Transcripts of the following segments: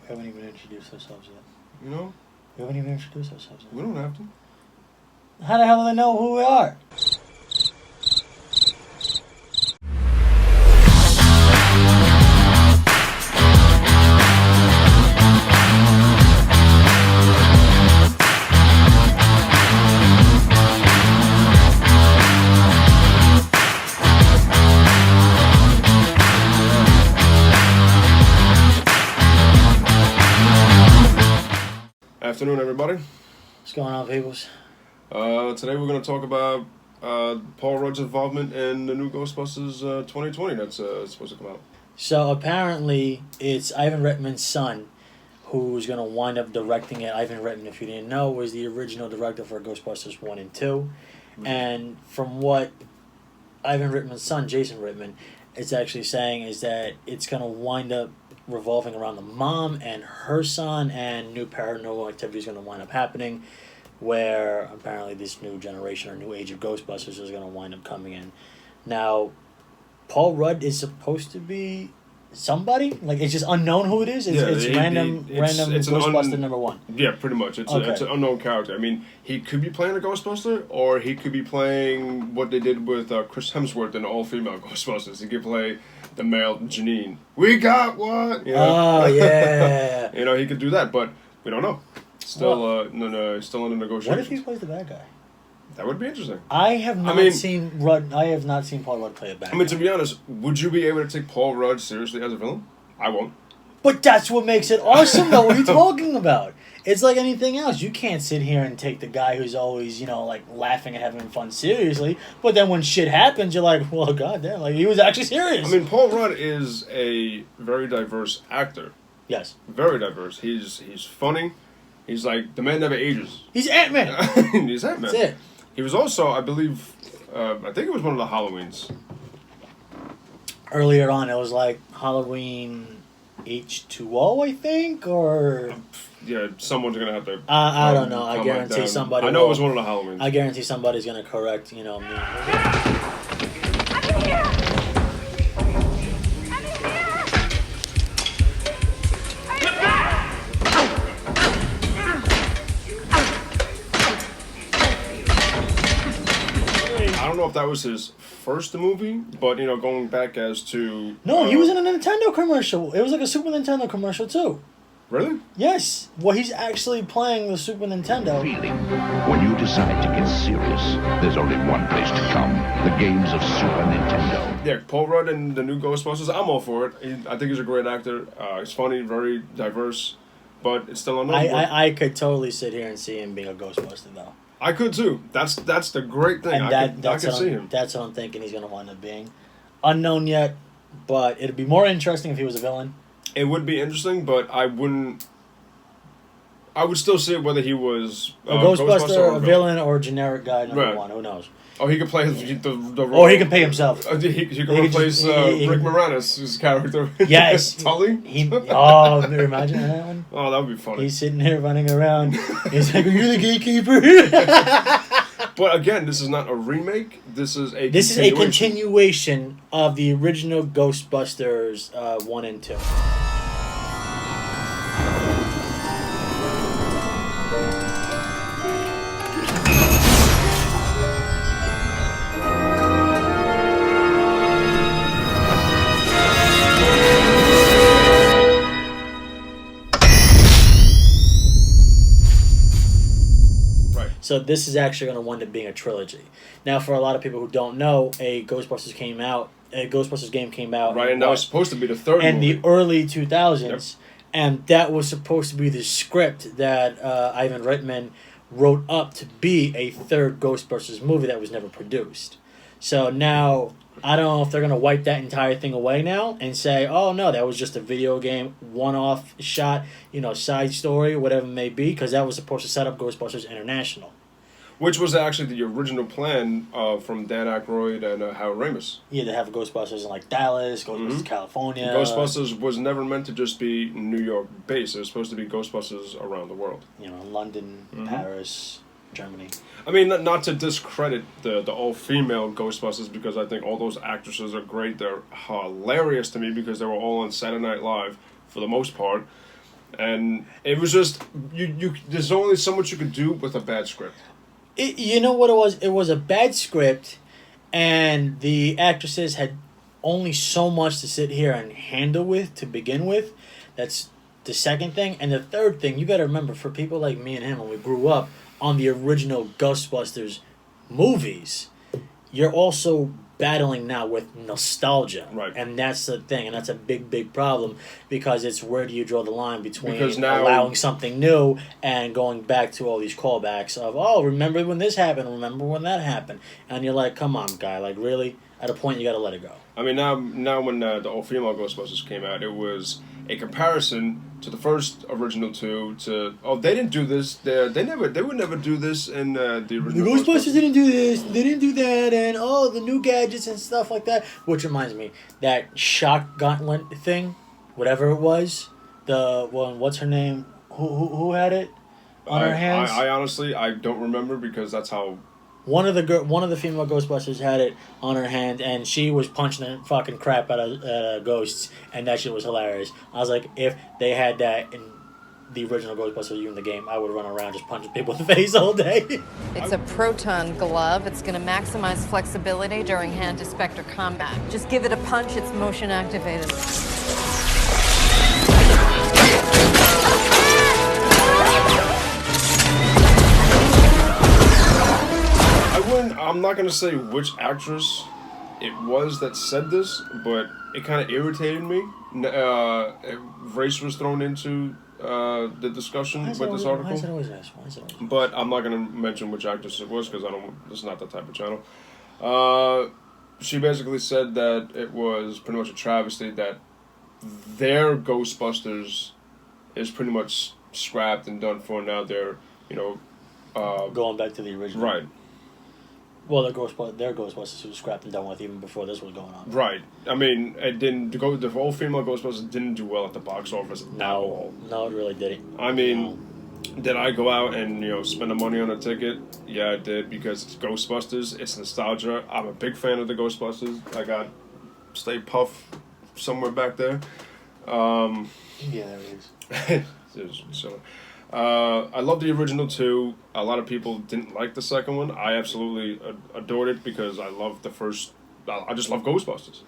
We haven't even introduced ourselves yet. You know? We haven't even introduced ourselves yet. We don't have to. How the hell do they know who we are? Afternoon, everybody. What's going on, peoples? Today we're going to talk about Paul Rudd's involvement in the new Ghostbusters 2020 that's supposed to come out. So apparently it's Ivan Reitman's son who's going to wind up directing it. Ivan Reitman, if you didn't know, was the original director for Ghostbusters 1 and 2. Mm-hmm. And from what Ivan Reitman's son, Jason Reitman, is actually saying is that it's going to wind up revolving around the mom and her son, and new paranormal activity is going to wind up happening, where apparently this new generation or new age of Ghostbusters is going to wind up coming in. Now, Paul Rudd is supposed to be somebody? Like, it's just unknown who it is? It's random Ghostbuster number one. Yeah, pretty much. It's an unknown character. I mean, he could be playing a Ghostbuster, or he could be playing what they did with Chris Hemsworth in the all-female Ghostbusters. He could play the male Janine. We got what? You know? Oh, yeah. You know, he could do that, but we don't know. Still, still in the negotiations. What if he plays the bad guy? That would be interesting. I have not seen Paul Rudd play a bad guy. I mean, to be honest, would you be able to take Paul Rudd seriously as a villain? I won't. But that's what makes it awesome, though. What are you talking about? It's like anything else. You can't sit here and take the guy who's always, like, laughing and having fun seriously. But then when shit happens, you're like, well, goddamn, like, he was actually serious. I mean, Paul Rudd is a very diverse actor. Yes. Very diverse. He's funny. He's like, the man never ages. He's Ant-Man. He's Ant-Man. That's it. He was also, I believe, I think it was one of the Halloweens. Earlier on, it was like Halloween H2O, I think, or... Yeah, someone's going to have to... I don't know. I guarantee somebody... I know it was one of the Halloweens. I guarantee somebody's going to correct, me. I'm in here! I don't know if that was his first movie, but, going back as to... No, he was in a Nintendo commercial. It was like a Super Nintendo commercial, too. Really? Yes. Well, he's actually playing the Super Nintendo. Feeling. When you decide to get serious, there's only one place to come. The games of Super Nintendo. Yeah, Paul Rudd and the new Ghostbusters, I'm all for it. I think he's a great actor. He's funny, very diverse, but it's still unknown. I could totally sit here and see him being a Ghostbuster, though. I could too. That's the great thing. And I could see him. That's what I'm thinking he's going to wind up being. Unknown yet, but it'd be more interesting if he was a villain. It would be interesting, but I wouldn't... I would still see it whether he was a Ghostbuster, or a villain, or a generic guy number one. Who knows? Oh, he could play the role. Or he can pay himself. He could replace Rick Moranis' character. Yes. Tully? Imagine that one. Oh, that would be funny. He's sitting here running around. He's like, are you the gatekeeper? But again, this is not a remake. This is a continuation of the original Ghostbusters 1 and 2. So this is actually going to wind up being a trilogy. Now, for a lot of people who don't know, a Ghostbusters game came out. Right, and that was supposed to be the third in movie. the early 2000s. Yep. And that was supposed to be the script that Ivan Reitman wrote up to be a third Ghostbusters movie that was never produced. So now, I don't know if they're going to wipe that entire thing away now and say, oh, no, that was just a video game, one-off shot, side story, whatever it may be, because that was supposed to set up Ghostbusters International. Which was actually the original plan from Dan Aykroyd and Howard Ramis. Yeah, they have Ghostbusters in Dallas, Ghostbusters California. Ghostbusters was never meant to just be New York based. It was supposed to be Ghostbusters around the world. London, Paris, Germany. I mean, not to discredit the all-female Ghostbusters, because I think all those actresses are great. They're hilarious to me because they were all on Saturday Night Live for the most part. And it was just you. There's only so much you could do with a bad script. You know what it was? It was a bad script, and the actresses had only so much to sit here and handle with to begin with. That's the second thing. And the third thing, you got to remember, for people like me and him, when we grew up on the original Ghostbusters movies, you're also battling now with nostalgia. Right. And that's the thing, and that's a big, big problem, because it's where do you draw the line between now, allowing something new and going back to all these callbacks of, oh, remember when this happened, remember when that happened. And you're like, come on, guy, like, really? At a point, you got to let it go. I mean, now when the all-female Ghostbusters came out, it was a comparison to the first original two. To they didn't do this. They would never do this in the original. The Ghostbusters didn't do this. They didn't do that, and the new gadgets and stuff like that. Which reminds me, that shock gauntlet thing, whatever it was, the one. What's her name? Who had it on her hands? I honestly don't remember, because that's how. One of the female Ghostbusters had it on her hand, and she was punching the fucking crap out of ghosts, and that shit was hilarious. I was like, if they had that in the original Ghostbusters, even the game, I would run around just punching people in the face all day. It's a proton glove. It's going to maximize flexibility during hand-to-spectre combat. Just give it a punch, it's motion activated. I'm not going to say which actress it was that said this, but it kind of irritated me. Race was thrown into the discussion with this article. Why is it always this? But I'm not going to mention which actress it was, because this is not that type of channel. She basically said that it was pretty much a travesty that their Ghostbusters is pretty much scrapped and done for. Now they're, going back to the original. Right. Well, their Ghostbusters was scrapped and done with even before this was going on. Right. I mean, it didn't. The whole female Ghostbusters didn't do well at the box office at all. No, it really didn't. I mean, did I go out and spend the money on a ticket? Yeah, I did, because it's Ghostbusters. It's nostalgia. I'm a big fan of the Ghostbusters. I got Stay Puft somewhere back there. Yeah, there it is. So, I love the original two. A lot of people didn't like the second one. I absolutely adored it, because I love the first. I just love Ghostbusters.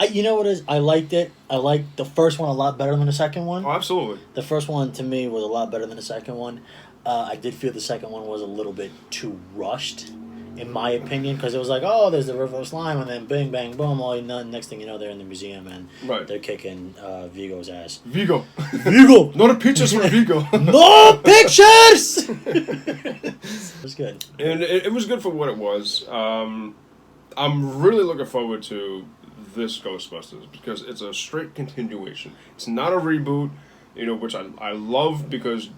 You know what it is? I liked it. I liked the first one a lot better than the second one. Oh, absolutely. The first one, to me, was a lot better than the second one. I did feel the second one was a little bit too rushed, in my opinion, because it was like, oh, there's the reverse line, and then bing, bang, boom, next thing you know, they're in the museum, and they're kicking Vigo's ass. Vigo! No the pictures for Vigo! No pictures! It was good. And it was good for what it was. I'm really looking forward to this Ghostbusters, because it's a straight continuation. It's not a reboot, which I love, because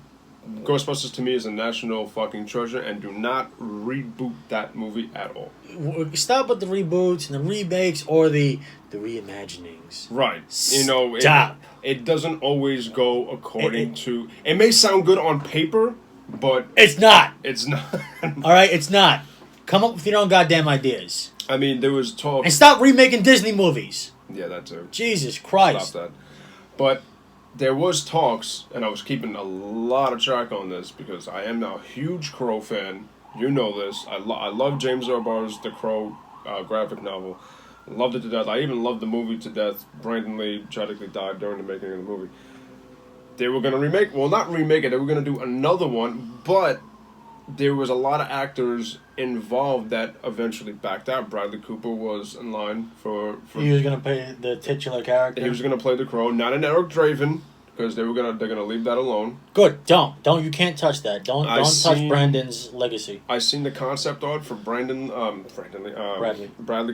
Ghostbusters to me is a national fucking treasure, and do not reboot that movie at all. Stop with the reboots and the remakes or the reimaginings. Right. Stop. It doesn't always go according to... It may sound good on paper, but... It's not. It's not. All right, it's not. Come up with your own goddamn ideas. I mean, there was talk... And stop remaking Disney movies. Yeah, that too. Jesus Christ. Stop that. But there was talks, and I was keeping a lot of track on this, because I am now a huge Crow fan. You know this. I love James Orbar's The Crow graphic novel. Loved it to death. I even loved the movie to death. Brandon Lee tragically died during the making of the movie. They were going to remake... Well, not remake it. They were going to do another one, but there was a lot of actors involved that eventually backed out. Bradley Cooper was in line for he was going to play the titular character. He was going to play the Crow, not an Eric Draven, because they're gonna leave that alone. Good. Don't. You can't touch that. Don't touch Brandon's legacy. I seen the concept art for Bradley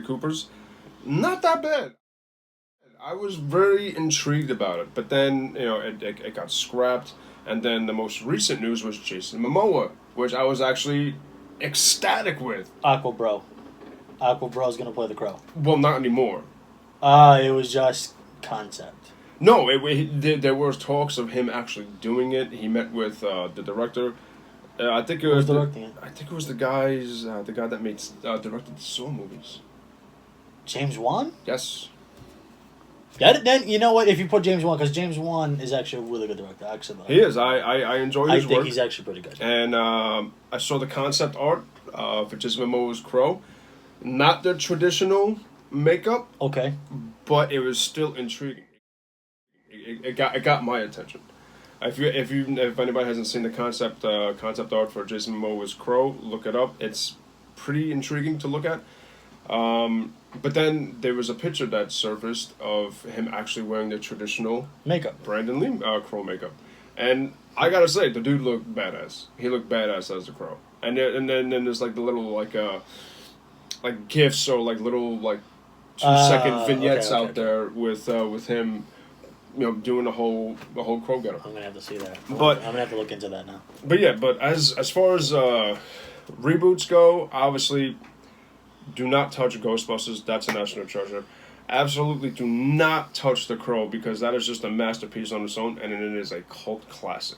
Cooper's. Not that bad. I was very intrigued about it, but then it got scrapped, and then the most recent news was Jason Momoa, which I was actually ecstatic with. Aquabro's gonna play the Crow. Well, not anymore. It was just concept. No, there was talks of him actually doing it. He met with the director. I think it was directing it. I think it was the guy that directed the Saw movies. James Wan? Yes. Then you know what? If you put James Wan, because James Wan is actually a really good director. Actually, he is. I enjoy his work. I think he's actually pretty good. And I saw the concept art for Jason Momoa's Crow. Not the traditional makeup. Okay. But it was still intriguing. It got my attention. If anybody hasn't seen the concept art for Jason Momoa's Crow, look it up. It's pretty intriguing to look at. But then there was a picture that surfaced of him actually wearing the traditional makeup, Brandon Lee Crow makeup, and I gotta say the dude looked badass. He looked badass as the Crow, and then there's like the little like gifs or like little like 2-second vignettes out there with him, doing the whole Crow getup. I'm gonna have to see that. I'm gonna have to look into that now. But yeah, but as far as reboots go, obviously. Do not touch Ghostbusters. That's a national treasure. Absolutely do not touch The Crow because that is just a masterpiece on its own, and it is a cult classic.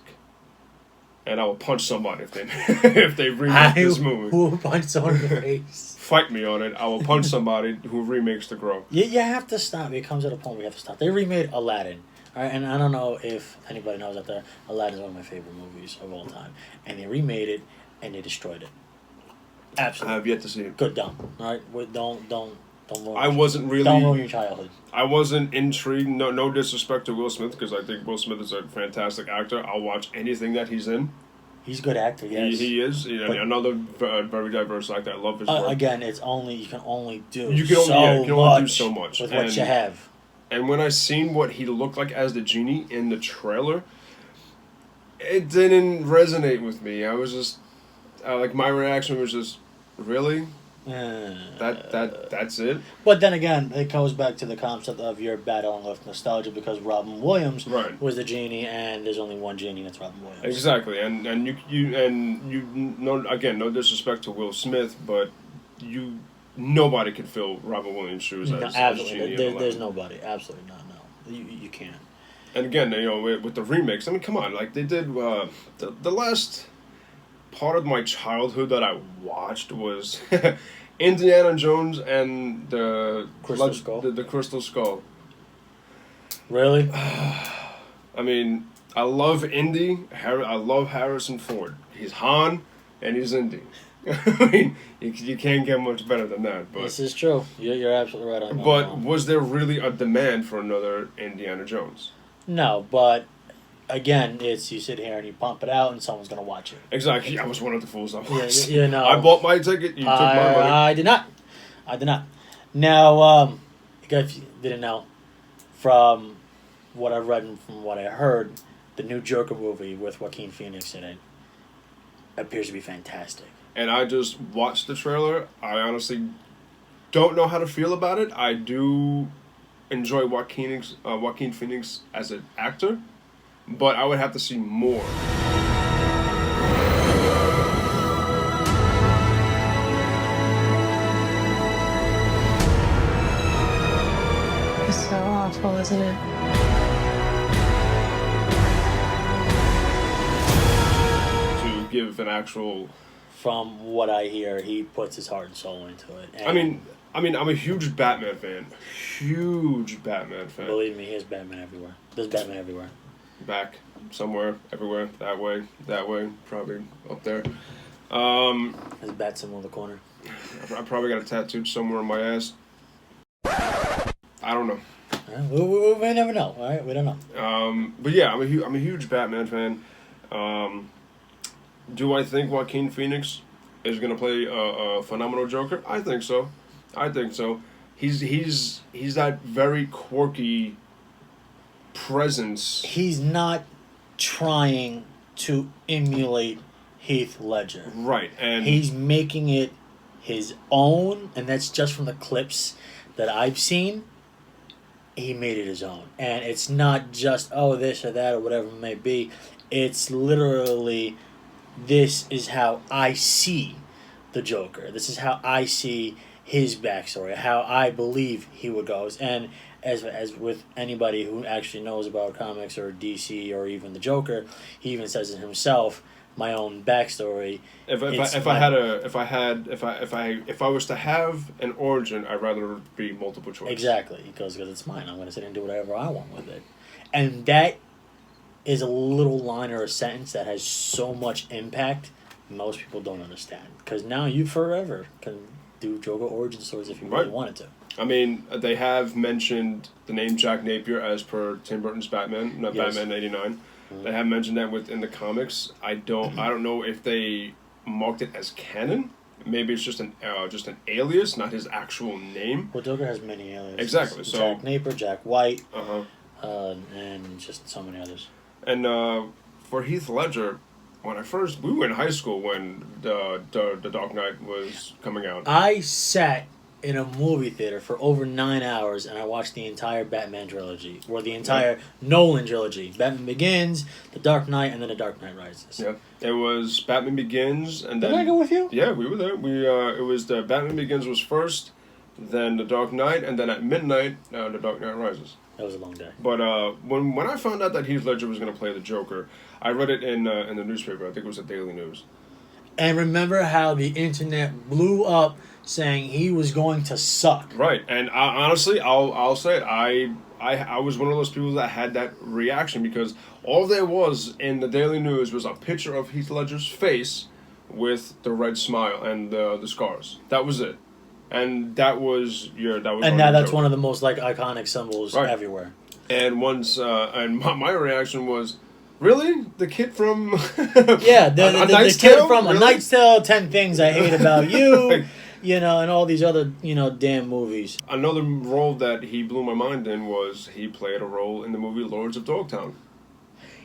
And I will punch somebody if they remake this movie. Who will punch someone in the face? Fight me on it. I will punch somebody who remakes The Crow. You have to stop. It comes at a point where you have to stop. They remade Aladdin. All right, and I don't know if anybody knows out there, Aladdin is one of my favorite movies of all time. And they remade it, and they destroyed it. Absolutely. I have yet to see it. Good, dumb. All right, don't ruin. I wasn't really. Don't ruin your childhood. I wasn't intrigued. No disrespect to Will Smith because I think Will Smith is a fantastic actor. I'll watch anything that he's in. He's a good actor. Yes, he is. Another very diverse actor. I love his work. Again, you can only do only do so much with what you have. And when I seen what he looked like as the genie in the trailer, it didn't resonate with me. I was just. My reaction was just, really? That's it? But then again, it goes back to the concept of you're battling with nostalgia because Robin Williams was the genie, and there's only one genie, and it's Robin Williams. Exactly, and no disrespect to Will Smith, but nobody could fill Robin Williams' shoes as absolutely. There's nobody, absolutely not. No, you can't. And again, with the remakes, I mean, come on, like they did the last. Part of my childhood that I watched was Indiana Jones and the Crystal Skull. The Crystal Skull. Really? I mean, I love Indy. I love Harrison Ford. He's Han and he's Indy. I mean, you can't get much better than that. But this is true. You're absolutely right on that. But was there really a demand for another Indiana Jones? No, but. Again, it's you sit here and you pump it out, and someone's gonna watch it. Exactly. I was one of the fools that watched. I bought my ticket. You took my money. I did not. Now, if you didn't know, from what I've read and from what I heard, the new Joker movie with Joaquin Phoenix in it appears to be fantastic. And I just watched the trailer. I honestly don't know how to feel about it. I do enjoy Joaquin Phoenix as an actor. But I would have to see more. It's so awful, isn't it? To give an actual... From what I hear, he puts his heart and soul into it. And I mean, I'm a huge Batman fan. Huge Batman fan. Believe me, there's Batman everywhere. There's Batman everywhere. Back, somewhere, everywhere, that way, probably up there. There's a bat symbol in the corner. I probably got a tattoo somewhere on my ass. I don't know. We may never know, all right? We don't know. But yeah, I'm a huge Batman fan. Do I think Joaquin Phoenix is going to play a phenomenal Joker? I think so. He's that very quirky presence. He's not trying to emulate Heath Ledger. Right. And he's making it his own, and that's just from the clips that I've seen. He made it his own. And it's not just, this or that or whatever it may be. It's literally, this is how I see the Joker. This is how I see his backstory, how I believe he would go. And as with anybody who actually knows about comics or DC or even the Joker, he even says it himself, my own backstory. If I was to have an origin, I'd rather it be multiple choice. Exactly, because it's mine. I'm going to sit and do whatever I want with it. And that is a little line or a sentence that has so much impact, most people don't understand. Because now you forever can do Joker origin stories if you really wanted to. I mean, they have mentioned the name Jack Napier as per Tim Burton's Batman, not Batman '89. They have mentioned that within the comics. I don't know if they marked it as canon. Maybe it's just an alias, not his actual name. Well, Joker has many aliases. Exactly. So Jack Napier, Jack White, and just so many others. And for Heath Ledger, we were in high school when the Dark Knight was coming out. I sat in a movie theater for over 9 hours and I watched the entire Batman trilogy, or the entire Nolan trilogy. Batman Begins, The Dark Knight, and then The Dark Knight Rises. Yeah, it was Batman Begins, and then... Did I go with you? Yeah, we were there. It was the Batman Begins was first, then The Dark Knight, and then at midnight, The Dark Knight Rises. That was a long day. But when I found out that Heath Ledger was going to play the Joker, I read it in the newspaper. I think it was the Daily News. And remember how the internet blew up saying he was going to suck. Right, and honestly, I'll say it. I was one of those people that had that reaction because all there was in the Daily News was a picture of Heath Ledger's face with the red smile and the scars. That was it. And that was and now that's one of the most iconic symbols everywhere. And once and my reaction was, really? The kid from yeah, the kid from A Knight's Tale, 10 Things I Hate About You, and all these other damn movies. Another role that he blew my mind in was he played a role in the movie Lords of Dogtown.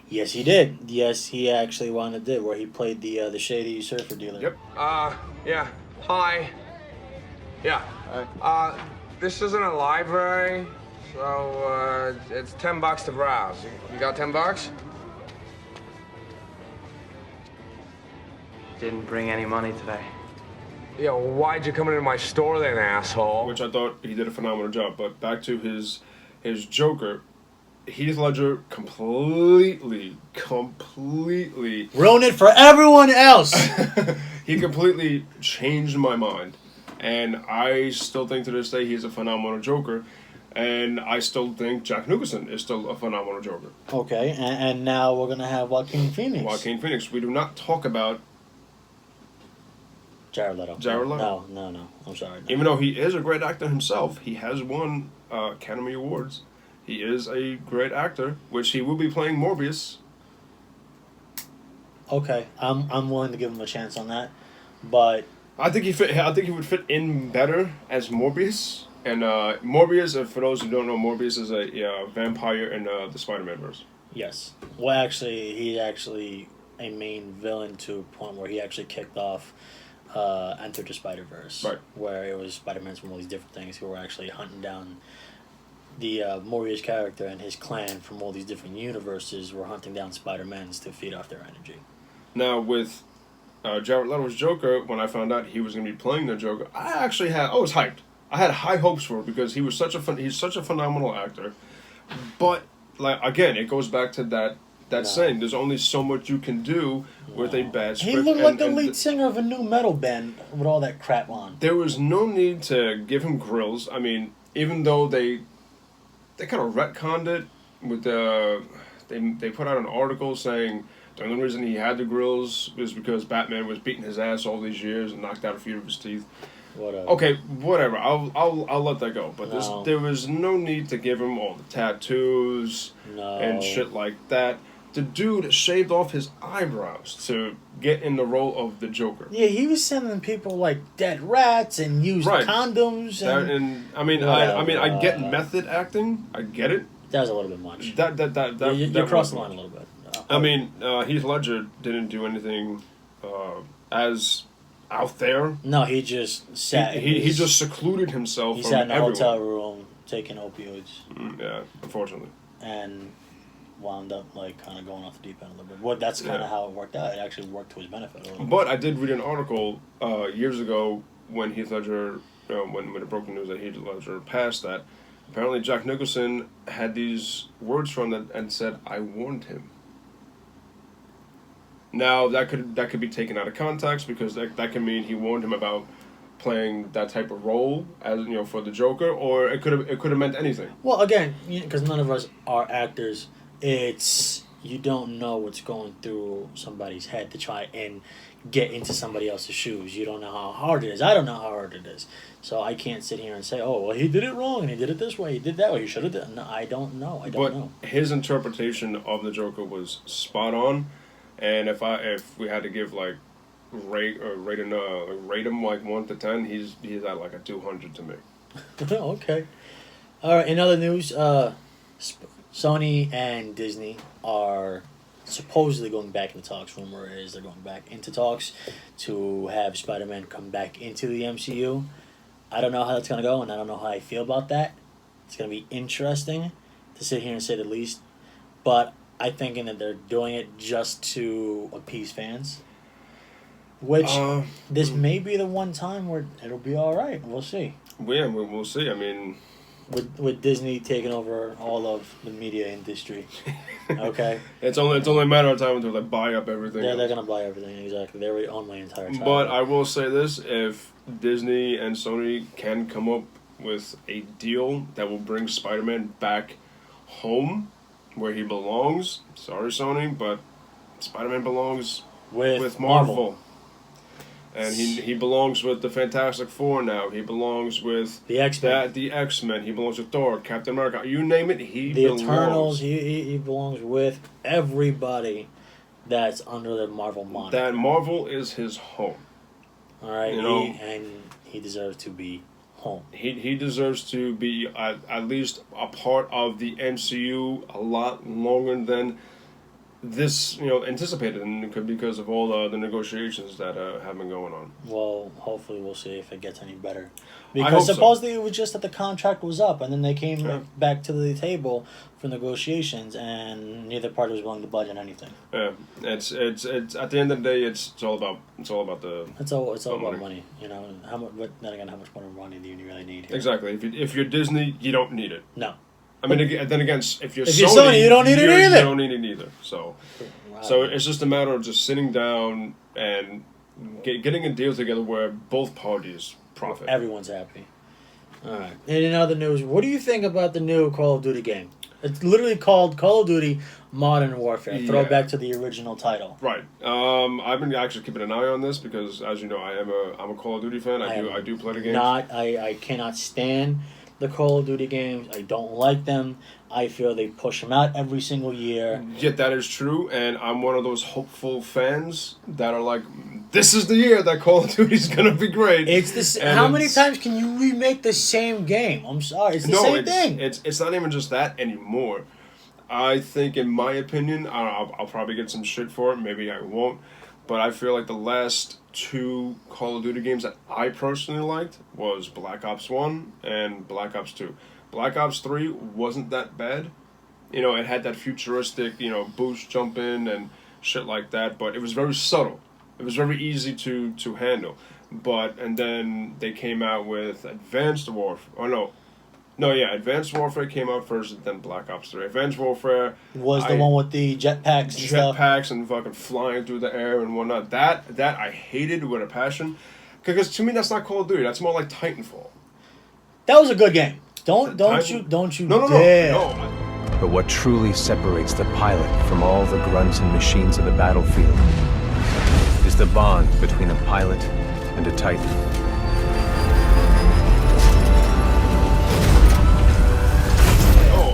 Yes, he did. Yes, he actually did, where he played the shady surfer dealer. Yep. Yeah. Hi. Yeah. This isn't a library, so it's $10 to browse. You got $10? Didn't bring any money today. Yeah, well, why'd you come into my store then, asshole? Which I thought he did a phenomenal job. But back to his Joker, Heath Ledger completely ruined it for everyone else. He completely changed my mind. And I still think to this day he's a phenomenal Joker. And I still think Jack Nicholson is still a phenomenal Joker. Okay, and now we're going to have Joaquin Phoenix. We do not talk about Jared Leto. No. I'm sorry. No. Even though he is a great actor himself, he has won Academy Awards. He is a great actor, which he will be playing Morbius. Okay, I'm willing to give him a chance on that, but I think he would fit in better as Morbius. And Morbius, for those who don't know, Morbius is a vampire in the Spider-Man verse. Yes. Well, actually, he's actually a main villain to a point where he actually kicked off Enter the Spider-Verse. Right. Where it was Spider-Man from all these different things who were actually hunting down the Morbius character and his clan from all these different universes were hunting down Spider-Mans to feed off their energy. Now, with Jared Leto's Joker, when I found out he was going to be playing the Joker, I was hyped. I had high hopes for it because he's such a phenomenal actor. But again, it goes back to that saying. There's only so much you can do with a bad script. He looked like the lead singer of a new metal band with all that crap on. There was no need to give him grills. I mean, even though they kind of retconned it with they put out an article saying the only reason he had the grills was because Batman was beating his ass all these years and knocked out a few of his teeth. Whatever. Okay, whatever. I'll let that go. But there was no need to give him all the tattoos and shit like that. The dude shaved off his eyebrows to get in the role of the Joker. Yeah, he was sending people dead rats and used condoms. I get method acting. I get it. That was a little bit much. You crossed the line a little bit. I mean, Heath Ledger didn't do anything as out there. No, he just sat. He just secluded himself. He from sat in a everyone. hotel room taking opioids. Yeah, unfortunately. And wound up kind of going off the deep end a little bit. Well, that's kind of how it worked out. It actually worked to his benefit a little bit. But I did read an article years ago when Heath Ledger, when it broke the news that Heath Ledger passed, that apparently Jack Nicholson had these words from that and said, "I warned him." Now that could be taken out of context because that can mean he warned him about playing that type of role as for the Joker, or it could have meant anything. Well, again, because none of us are actors, you don't know what's going through somebody's head to try and get into somebody else's shoes. You don't know how hard it is. I don't know how hard it is. So I can't sit here and say, oh, well, he did it wrong, and he did it this way, he did that way, he should have done. No, I don't know. But his interpretation of the Joker was spot on, and if we had to give like rate him like 1 to 10, he's at like a 200 to me. Okay. All right. In other news, Sony and Disney are supposedly going back into talks. Rumor is they're going back into talks to have Spider-Man come back into the MCU. I don't know how that's going to go, and I don't know how I feel about that. It's going to be interesting to sit here and say the least. But I'm thinking that they're doing it just to appease fans. Which, this may be the one time where it'll be all right. We'll see. Yeah, we'll see. I mean... With Disney taking over all of the media industry, okay. it's only a matter of time until they buy up everything. Yeah, they're gonna buy everything, exactly. They already own my entire childhood. But I will say this: if Disney and Sony can come up with a deal that will bring Spider-Man back home, where he belongs, sorry Sony, but Spider-Man belongs with Marvel. And he belongs with the Fantastic Four now. He belongs with the X-Men. The X-Men. He belongs with Thor, Captain America. You name it, he belongs. The Eternals. He belongs with everybody that's under the Marvel moniker. That Marvel is his home. All right, and he deserves to be home. He deserves to be at least a part of the MCU a lot longer than this, anticipated, and because of all the negotiations that have been going on. Well, hopefully we'll see if it gets any better. Because supposedly it was just that the contract was up, and then they came back to the table for negotiations, and neither party was willing to budge on anything. Yeah, it's at the end of the day, it's all about the. It's all about money, How much? But then again, how much more money do you really need here? Exactly. If you're Disney, you don't need it. No. I mean, then again, if you're Sony, you don't need it either. You don't need it either. So, so it's just a matter of just sitting down and getting a deal together where both parties profit. Everyone's happy. All right. And in other news, what do you think about the new Call of Duty game? It's literally called Call of Duty Modern Warfare. Throwback to the original title. Right. I've been actually keeping an eye on this because, as you know, I'm a Call of Duty fan. I do play the games. I cannot stand the Call of Duty games. I don't like them. I feel they push them out every single year. Yet that is true, and I'm one of those hopeful fans that are like, this is the year that Call of Duty is going to be great. How many times can you remake the same game? I'm sorry, it's the same thing. It's not even just that anymore. I think, in my opinion, I'll probably get some shit for it. Maybe I won't. But I feel like the last 2 Call of Duty games that I personally liked was Black Ops 1 and Black Ops 2. Black Ops 3 wasn't that bad. It had that futuristic, boost jumping and shit like that, but it was very subtle. It was very easy to handle. And then they came out with Advanced Warfare. Advanced Warfare came out first, then Black Ops 3. Advanced Warfare was the one with the jetpacks and stuff. Jetpacks and fucking flying through the air and whatnot. That I hated with a passion. Because to me, that's not Call of Duty. That's more like Titanfall. That was a good game. Don't you dare. No. But what truly separates the pilot from all the grunts and machines of the battlefield is the bond between a pilot and a Titan.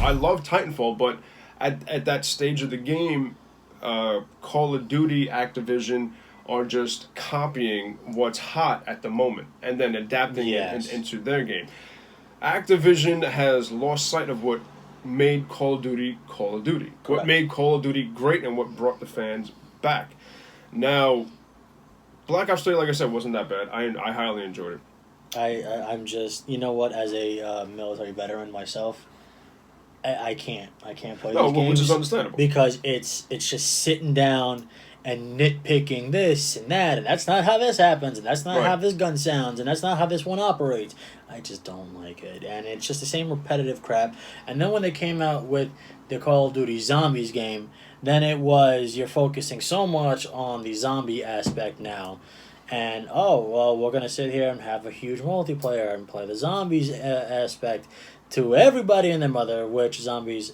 I love Titanfall, but at that stage of the game, Call of Duty, Activision are just copying what's hot at the moment and then adapting it into their game. Activision has lost sight of what made Call of Duty Call of Duty. Correct. What made Call of Duty great and what brought the fans back. Now, Black Ops 3, like I said, wasn't that bad. I highly enjoyed it. I'm just, as a military veteran myself, I can't play these games. Which is understandable. Because it's just sitting down and nitpicking this and that, and that's not how this happens, and that's not how this gun sounds, and that's not how this one operates. I just don't like it, and it's just the same repetitive crap. And then when they came out with the Call of Duty Zombies game, then it was you're focusing so much on the zombie aspect now, and we're gonna sit here and have a huge multiplayer and play the zombies aspect to everybody and their mother, which zombies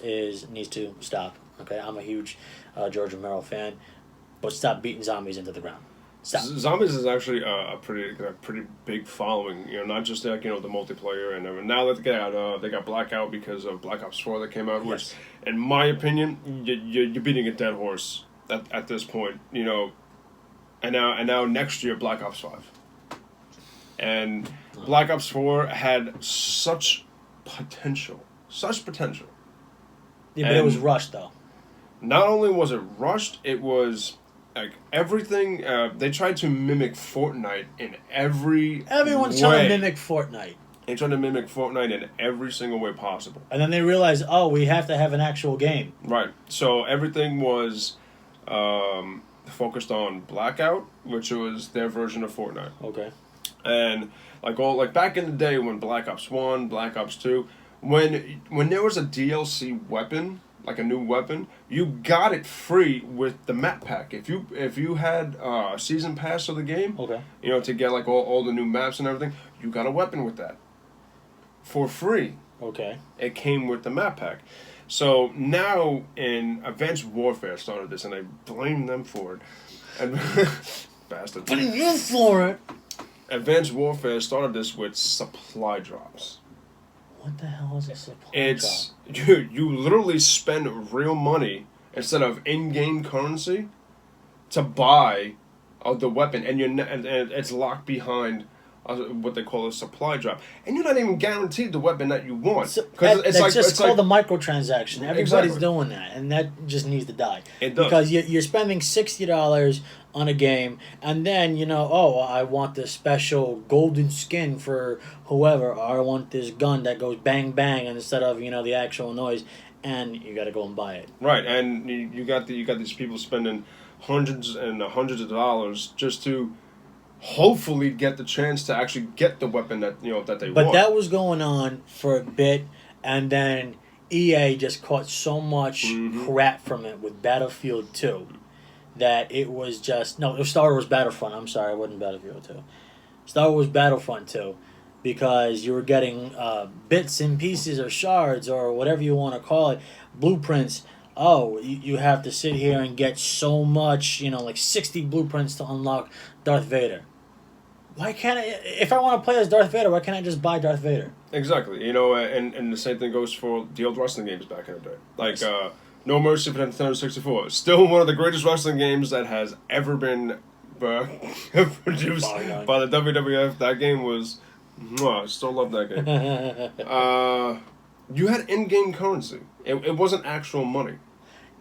needs to stop. Okay, I'm a huge George Romero fan, but stop beating zombies into the ground. Stop. Zombies is actually a pretty big following. Not just like the multiplayer, and now that they got Blackout because of Black Ops 4 that came out, which, in my opinion, you're beating a dead horse at this point. And now next year Black Ops 5, and Black Ops 4 had such potential. Yeah, but it was rushed though. Not only was it rushed, it was. Like everything, they tried to mimic Fortnite in every Everyone's way. trying to mimic Fortnite. They tried to mimic Fortnite in every single way possible. And then they realized, we have to have an actual game. Right. So everything was focused on Blackout, which was their version of Fortnite. Okay. And like back in the day when Black Ops 1, Black Ops 2, when there was a DLC weapon, like a new weapon, you got it free with the map pack. If you had a season pass of the game, to get like all the new maps and everything, you got a weapon with that for free. Okay. It came with the map pack. So now in Advanced Warfare started this, and I blame them for it. And bastard. Blame you for it. Advanced Warfare started this with supply drops. What the hell is a supply It's you literally spend real money instead of in-game currency to buy the weapon, and it's locked behind what they call a supply drop, and you're not even guaranteed the weapon that you want. It's just called the microtransaction. Everybody's doing that, and that just needs to die. It does. Because you're spending $60 on a game, and then I want this special golden skin for whoever, or I want this gun that goes bang bang instead of the actual noise, and you got to go and buy it. Right, and you got these people spending hundreds and hundreds of dollars just to hopefully get the chance to actually get the weapon that that they want. But that was going on for a bit, and then EA just caught so much crap from it with Battlefield 2 that it was just... No, it was Star Wars Battlefront. I'm sorry, it wasn't Battlefield 2. Star Wars Battlefront 2, because you were getting bits and pieces or shards or whatever you want to call it, blueprints. You have to sit here and get so much, like 60 blueprints to unlock Darth Vader. Why can't if I want to play as Darth Vader, why can't I just buy Darth Vader? Exactly. And the same thing goes for the old wrestling games back in the day. Like, No Mercy for Nintendo 64. Still one of the greatest wrestling games that has ever been produced by the WWF. That game was... I still love that game. You had in-game currency. It wasn't actual money.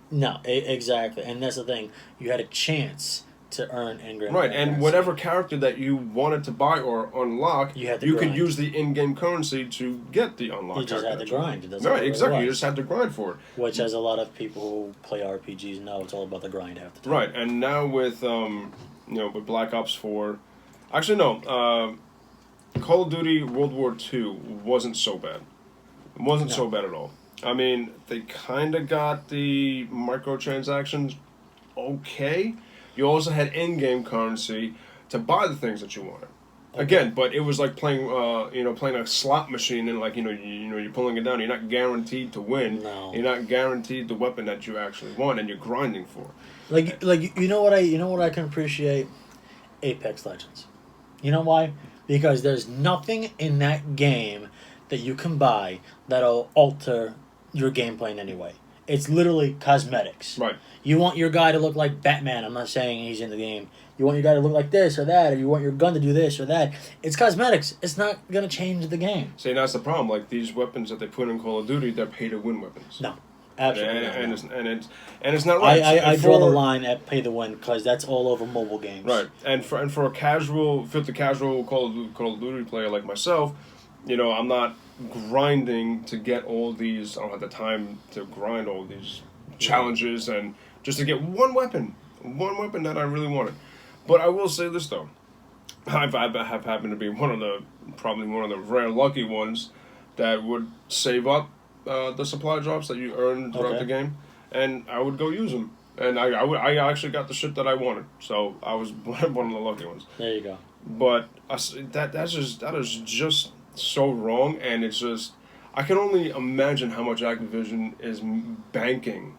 No, exactly. And that's the thing. You had a chance to earn in-game Right, currency. and whatever character that you wanted to buy or unlock, you could use the in-game currency to get the unlocked. You just had to grind. Right, exactly. You just had to grind for it. Which, as a lot of people who play RPGs know, it's all about the grind half the time. Right, and now with with Black Ops 4, actually no, Call of Duty World War II wasn't so bad. It wasn't so bad at all. I mean, they kind of got the microtransactions okay. You also had in-game currency to buy the things that you wanted. Okay. Again, but it was like playing, playing a slot machine, and you're pulling it down. You're not guaranteed to win. No. You're not guaranteed the weapon that you actually want, and you're grinding for. Like you know what I can appreciate? Apex Legends. You know why? Because there's nothing in that game that you can buy that'll alter your gameplay in any way. It's literally cosmetics. Right. You want your guy to look like Batman. I'm not saying he's in the game. You want your guy to look like this or that, or you want your gun to do this or that. It's cosmetics. It's not going to change the game. See, that's the problem. Like, these weapons that they put in Call of Duty, they're pay-to-win weapons. No. Absolutely and it's not right. I draw the line at pay-to-win because that's all over mobile games. Right. And for a filthy casual Call of Duty player like myself, I'm not grinding to get all these. I don't have the time to grind all these challenges and just to get one weapon. one weapon that I really wanted. But I will say this though, I have happened to be probably one of the rare lucky ones that would save up the supply drops that you earn throughout the game, and I would go use them. And I actually got the shit that I wanted, so I was one of the lucky ones. There you go. But that is just so wrong, and it's just I can only imagine how much Activision is banking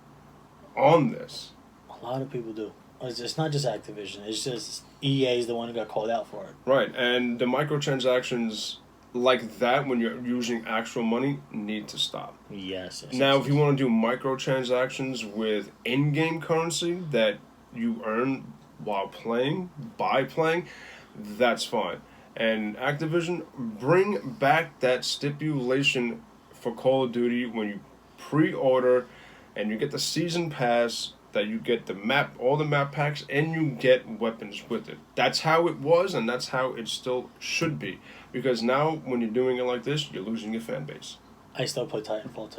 on this. A lot of people do. It's not just Activision. It's just EA is the one who got called out for it. Right, and the microtransactions like that when you're using actual money need to stop. Yes. Now, if you want to do microtransactions with in-game currency that you earn while playing, by playing, that's fine. And Activision, bring back that stipulation for Call of Duty when you pre-order and you get the season pass, that you get the map, all the map packs, and you get weapons with it. That's how it was, and that's how it still should be. Because now, when you're doing it like this, you're losing your fan base. I still play Titanfall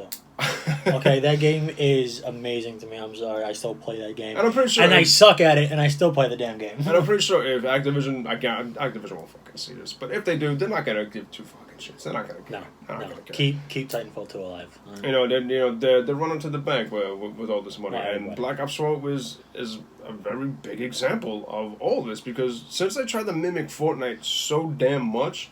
2. Okay, that game is amazing to me. I'm sorry, I still play that game. And I'm pretty sure... And I suck at it, and I still play the damn game. And I'm pretty sure if Activision... Activision won't fucking see this. But if they do, they're not going to give two fucking shits. They're not going to care. No. Keep Titanfall 2 alive. They're running to the bank with all this money. Right, and Black Ops 4 is a very big example of all this. Because since they tried to mimic Fortnite so damn much...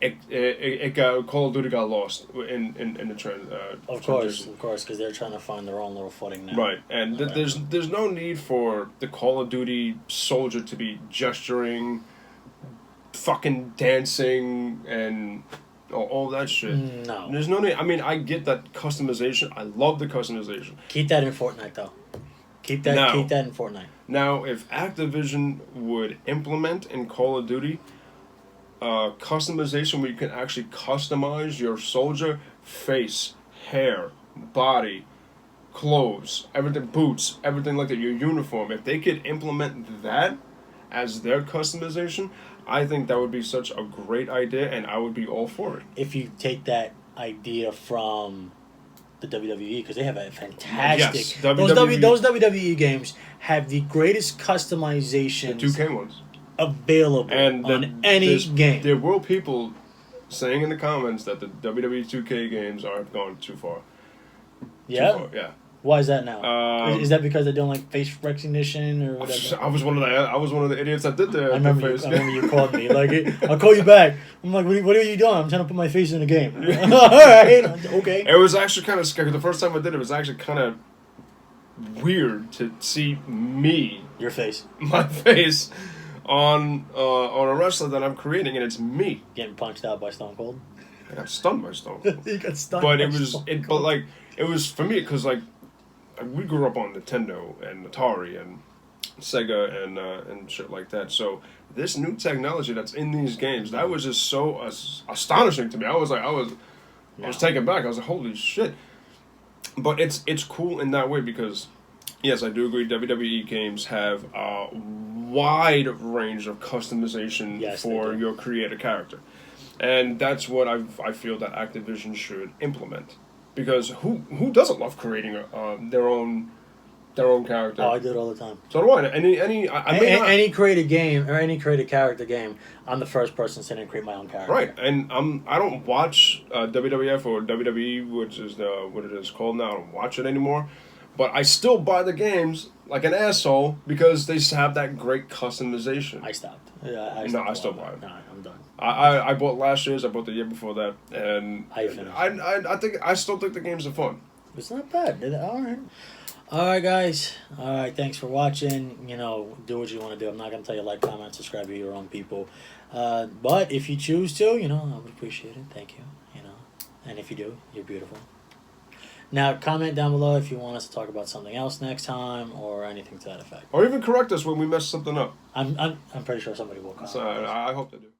It got Call of Duty got lost in the trend. Of course, because they're trying to find their own little footing now. Right, and there's no need for the Call of Duty soldier to be gesturing, fucking dancing, and all that shit. No, there's no need. I mean, I get that customization. I love the customization. Keep that in Fortnite, though. Keep that in Fortnite. Now, if Activision would implement in Call of Duty customization where you can actually customize your soldier face, hair, body, clothes, everything, boots, everything like that, your uniform. If they could implement that as their customization, I think that would be such a great idea, and I would be all for it. If you take that idea from the WWE, because they have a fantastic... Yes, those WWE games have the greatest customization. The 2K ones. Available on any game. There were people saying in the comments that the WWE 2K games have gone too far. Yeah? Too far, yeah. Why is that now? Is that because they don't like face recognition or whatever? I was one of the idiots that did the I remember you called me. Like, I'll call you back. I'm like, what are you doing? I'm trying to put my face in the game. All right, okay. It was actually kind of scary. The first time I did it was actually kind of weird to see me. Your face. My face. On a wrestler that I'm creating, and it's me getting punched out by Stone Cold. I got stunned by Stone Cold. You got stunned. But it was for me because we grew up on Nintendo and Atari and Sega and shit like that. So this new technology that's in these games, that was just so astonishing to me. I was taken back. I was like, holy shit. But it's cool in that way because, yes, I do agree. WWE games have a wide range of customization for your creator character, and that's what I feel that Activision should implement. Because who doesn't love creating their own character? Oh, I do it all the time. So do I. Any created game or any created character game, I'm the first person to create my own character. Right, and I don't watch WWF or WWE, which is what it is called now. I don't watch it anymore. But I still buy the games like an asshole because they have that great customization. I stopped. I still buy it. No, I'm done. I bought last year's. I bought the year before that, and I finished. I still think the games are fun. It's not bad. All right, guys. All right, thanks for watching. Do what you want to do. I'm not gonna tell you like, comment, subscribe to your own people. But if you choose to, I would appreciate it. Thank you. And if you do, you're beautiful. Now, comment down below if you want us to talk about something else next time or anything to that effect. Or even correct us when we mess something up. I'm pretty sure somebody will comment. So I hope they do.